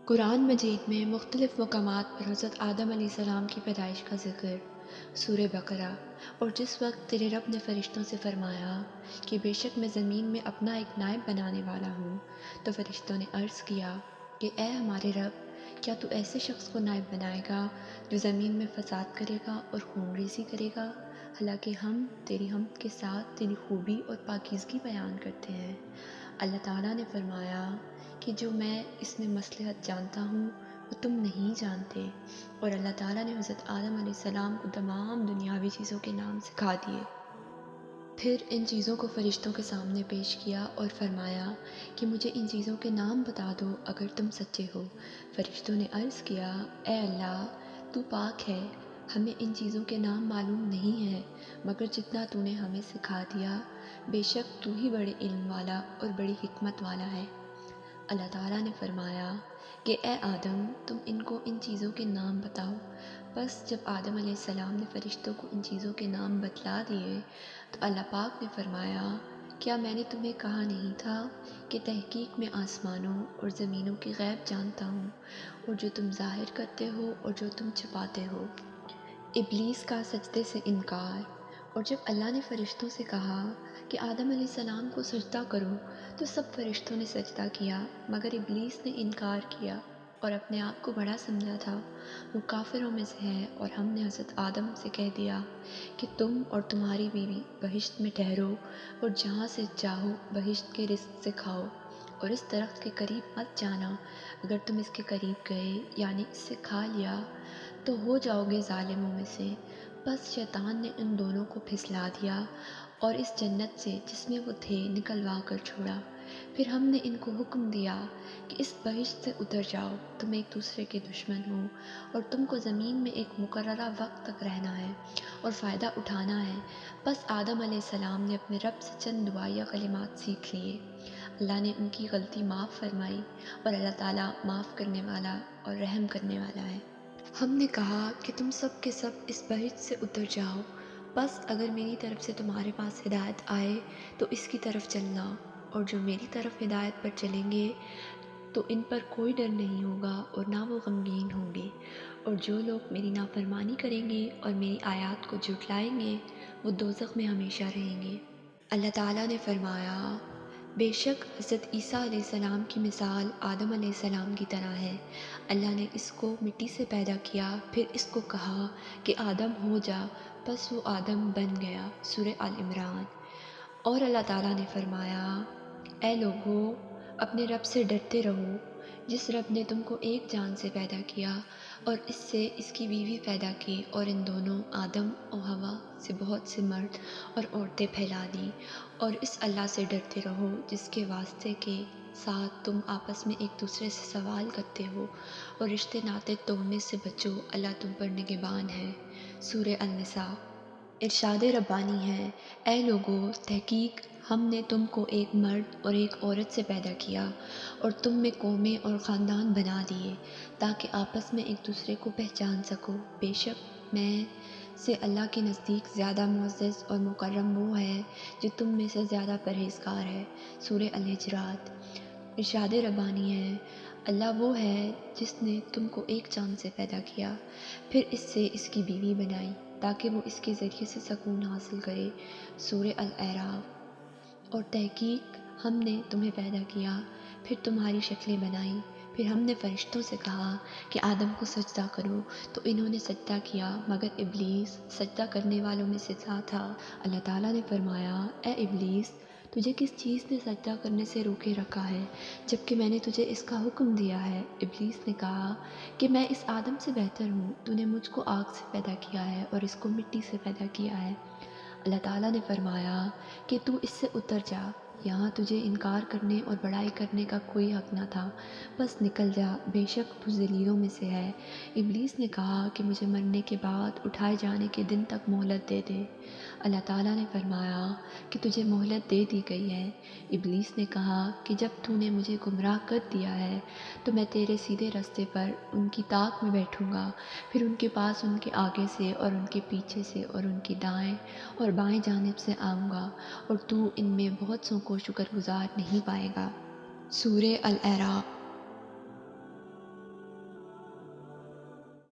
قرآن مجید میں مختلف مقامات پر حضرت آدم علیہ السلام کی پیدائش کا ذکر سورہ بقرہ۔ اور جس وقت تیرے رب نے فرشتوں سے فرمایا کہ بے شک میں زمین میں اپنا ایک نائب بنانے والا ہوں، تو فرشتوں نے عرض کیا کہ اے ہمارے رب، کیا تو ایسے شخص کو نائب بنائے گا جو زمین میں فساد کرے گا اور خون ریزی کرے گا؟ حالانکہ ہم تیری حمد کے ساتھ تیری خوبی اور پاکیزگی بیان کرتے ہیں۔ اللہ تعالیٰ نے فرمایا کہ جو میں اس میں مصلحت جانتا ہوں وہ تم نہیں جانتے، اور اللہ تعالیٰ نے حضرت آدم علیہ السلام کو تمام دنیاوی چیزوں کے نام سکھا دیے۔ پھر ان چیزوں کو فرشتوں کے سامنے پیش کیا اور فرمایا کہ مجھے ان چیزوں کے نام بتا دو اگر تم سچے ہو۔ فرشتوں نے عرض کیا اے اللہ، تو پاک ہے، ہمیں ان چیزوں کے نام معلوم نہیں ہے مگر جتنا تو نے ہمیں سکھا دیا، بے شک تو ہی بڑے علم والا اور بڑی حکمت والا ہے۔ اللہ تعالیٰ نے فرمایا کہ اے آدم، تم ان کو ان چیزوں کے نام بتاؤ۔ بس جب آدم علیہ السلام نے فرشتوں کو ان چیزوں کے نام بتلا دیے تو اللہ پاک نے فرمایا کیا میں نے تمہیں کہا نہیں تھا کہ تحقیق میں آسمانوں اور زمینوں کی غیب جانتا ہوں، اور جو تم ظاہر کرتے ہو اور جو تم چھپاتے ہو۔ ابلیس کا سجدے سے انکار۔ اور جب اللہ نے فرشتوں سے کہا کہ آدم علیہ السلام کو سجدہ کرو تو سب فرشتوں نے سجدہ کیا مگر ابلیس نے انکار کیا اور اپنے آپ کو بڑا سمجھا تھا، وہ کافروں میں سے ہے۔ اور ہم نے حضرت آدم سے کہہ دیا کہ تم اور تمہاری بیوی بہشت میں ٹھہرو اور جہاں سے چاہو بہشت کے رزق سے کھاؤ، اور اس درخت کے قریب مت جانا، اگر تم اس کے قریب گئے یعنی اس سے کھا لیا تو ہو جاؤ گے ظالموں میں سے۔ بس شیطان نے ان دونوں کو پھسلا دیا اور اس جنت سے جس میں وہ تھے نکلوا کر چھوڑا۔ پھر ہم نے ان کو حکم دیا کہ اس بہشت سے اتر جاؤ، تم ایک دوسرے کے دشمن ہو اور تم کو زمین میں ایک مقررہ وقت تک رہنا ہے اور فائدہ اٹھانا ہے۔ بس آدم علیہ السلام نے اپنے رب سے چند دعائیہ کلمات سیکھ لیے، اللہ نے ان کی غلطی معاف فرمائی، اور اللہ تعالیٰ معاف کرنے والا اور رحم کرنے والا ہے۔ ہم نے کہا کہ تم سب کے سب اس بہشت سے اتر جاؤ، بس اگر میری طرف سے تمہارے پاس ہدایت آئے تو اس کی طرف چلنا، اور جو میری طرف ہدایت پر چلیں گے تو ان پر کوئی ڈر نہیں ہوگا اور نہ وہ غمگین ہوں گے، اور جو لوگ میری نافرمانی کریں گے اور میری آیات کو جھٹلائیں گے وہ دوزخ میں ہمیشہ رہیں گے۔ اللہ تعالیٰ نے فرمایا بے شک حضرت عیسیٰ علیہ السلام کی مثال آدم علیہ السلام کی طرح ہے۔ اللہ نے اس کو مٹی سے پیدا کیا، پھر اس کو کہا کہ آدم ہو جا، بس وہ آدم بن گیا۔ سورہ آل عمران۔ اور اللہ تعالیٰ نے فرمایا اے لوگو، اپنے رب سے ڈرتے رہو، جس رب نے تم کو ایک جان سے پیدا کیا اور اس سے اس کی بیوی پیدا کی، اور ان دونوں آدم و حوا سے بہت سے مرد اور عورتیں پھیلا دیں۔ اور اس اللہ سے ڈرتے رہو جس کے واسطے کے ساتھ تم آپس میں ایک دوسرے سے سوال کرتے ہو، اور رشتے ناطے توڑنے سے بچو، اللہ تم پر نگہبان ہے۔ سورہ النساء۔ ارشاد ربانی ہے اے لوگو، تحقیق ہم نے تم کو ایک مرد اور ایک عورت سے پیدا کیا اور تم میں قومیں اور خاندان بنا دیے تاکہ آپس میں ایک دوسرے کو پہچان سکو۔ بے شک میں سے اللہ کے نزدیک زیادہ معزز اور مکرم وہ ہے جو تم میں سے زیادہ پرہیزگار ہے۔ سورہ الحجرات۔ ارشاد ربانی ہے اللہ وہ ہے جس نے تم کو ایک جان سے پیدا کیا، پھر اس سے اس کی بیوی بنائی تاکہ وہ اس کے ذریعے سے سکون حاصل کرے۔ سورہ الاعراف۔ اور تحقیق ہم نے تمہیں پیدا کیا، پھر تمہاری شکلیں بنائیں، پھر ہم نے فرشتوں سے کہا کہ آدم کو سجدہ کرو تو انہوں نے سجدہ کیا مگر ابلیس سجدہ کرنے والوں میں سے نہ تھا۔ اللہ تعالیٰ نے فرمایا اے ابلیس، تجھے کس چیز نے سجدہ کرنے سے روکے رکھا ہے جبکہ میں نے تجھے اس کا حکم دیا ہے؟ ابلیس نے کہا کہ میں اس آدم سے بہتر ہوں، تو نے مجھ کو آگ سے پیدا کیا ہے اور اس کو مٹی سے پیدا کیا ہے۔ اللہ تعالیٰ نے فرمایا کہ تو اس سے اتر جا، یہاں تجھے انکار کرنے اور بڑائی کرنے کا کوئی حق نہ تھا، بس نکل جا، بے شک تو ذلیلوں میں سے ہے۔ ابلیس نے کہا کہ مجھے مرنے کے بعد اٹھائے جانے کے دن تک مہلت دے دے۔ اللہ تعالیٰ نے فرمایا کہ تجھے مہلت دے دی گئی ہے۔ ابلیس نے کہا کہ جب تو نے مجھے گمراہ کر دیا ہے تو میں تیرے سیدھے راستے پر ان کی طاق میں بیٹھوں گا، پھر ان کے پاس ان کے آگے سے اور ان کے پیچھے سے اور ان کی دائیں اور بائیں جانب سے آؤں گا، اور تو ان میں بہت سو کو شکر گزار نہیں پائے گا۔ سورہ الاعراف۔